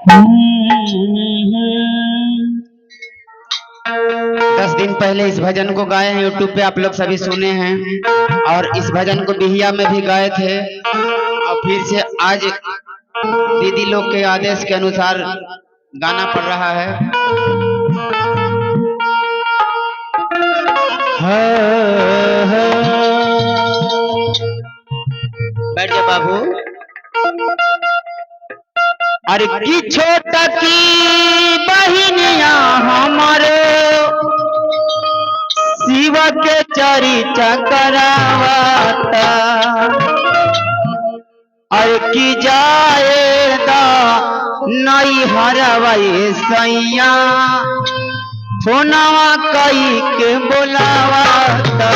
10 दिन पहले इस भजन को गाए हैं, यूट्यूब पे आप लोग सभी सुने हैं। और इस भजन को बिहिया में भी गाए थे, और फिर से आज दीदी लोग के आदेश के अनुसार गाना पड़ रहा है। बैठ जा बाबू। अरे की छोटा की बहिनिया हमारे शिव के चरित्र करावता, अरे की जाएगा नई हरवाई सैया फोनवा कई के बोलावता।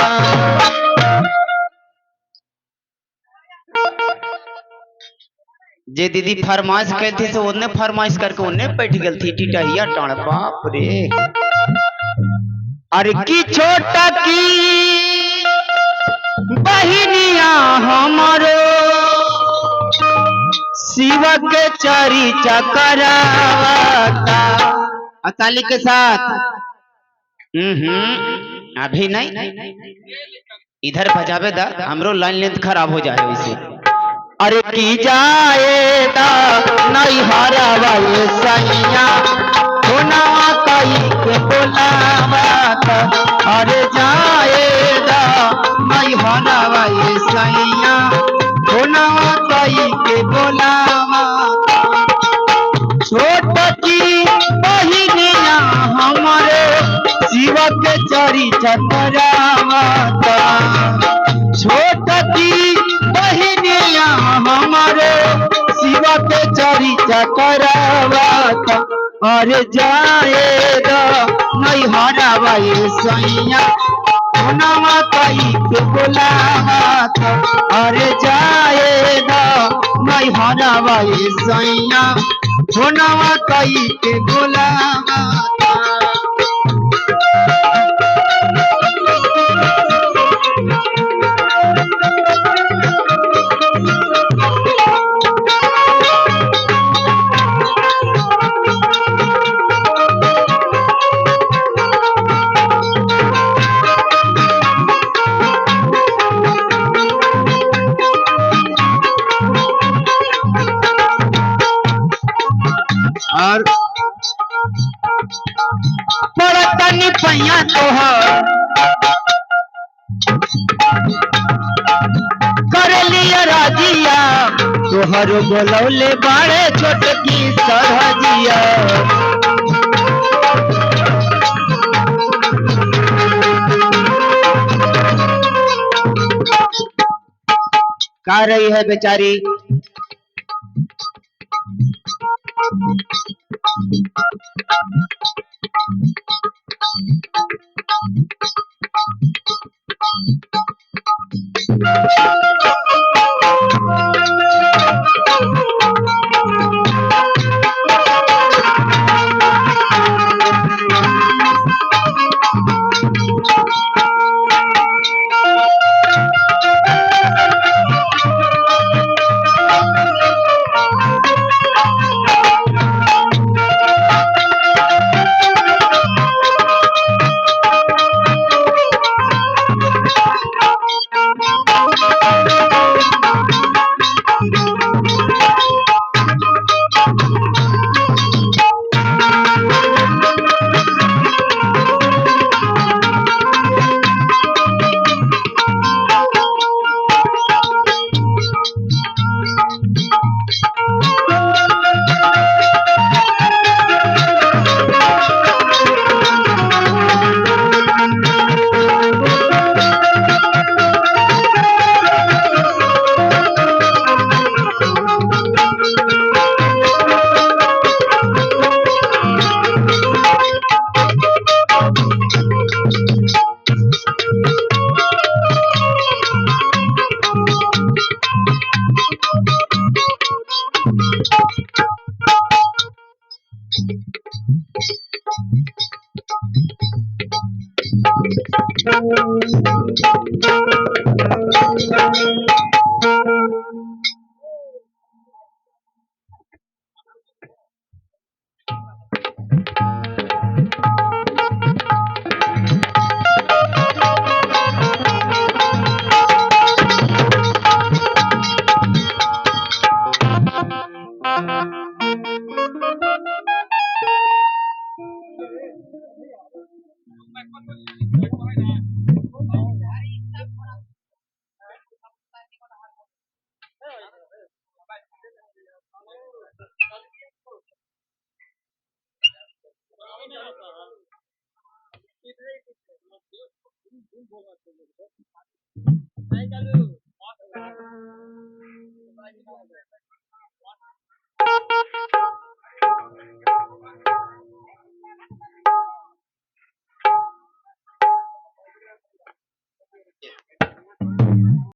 जे दीदी फरमाइश कही थी तो उन्हें फरमाइश करके उन्हें बैठ गई थी टिटहिया टाण। बाप रे। अरे की छोटा की बहिनिया हमारो शिव के चरित्र करावता। ताली के साथ। अभी नहीं, इधर बजावे दा, हमरो लाइन लेंथ खराब हो जाए वैसे। अरे की जाएगा नहीं हरवाई सैया फोनवा कई के बोलावता। अरे जाएगा नहीं हरवाई सैया फोनवा कई के बोलावता। छोट की बहिनिया हमारे शिव के चरित्र करावता। छोट की बहिनिया हमारे शिव के चरित्र करावता। अरे जाएगा नहीं हरवाई सैया फोनवा कई के बोलावता। अरे जाएगा नहीं हरवाई सैया फोनवा कई के बोलावता। और पड़तनी पैया तोहर कर लिया राजिया तोहर बोलौले बाड़े छोटकी सरहजिया। का रही है बेचारी।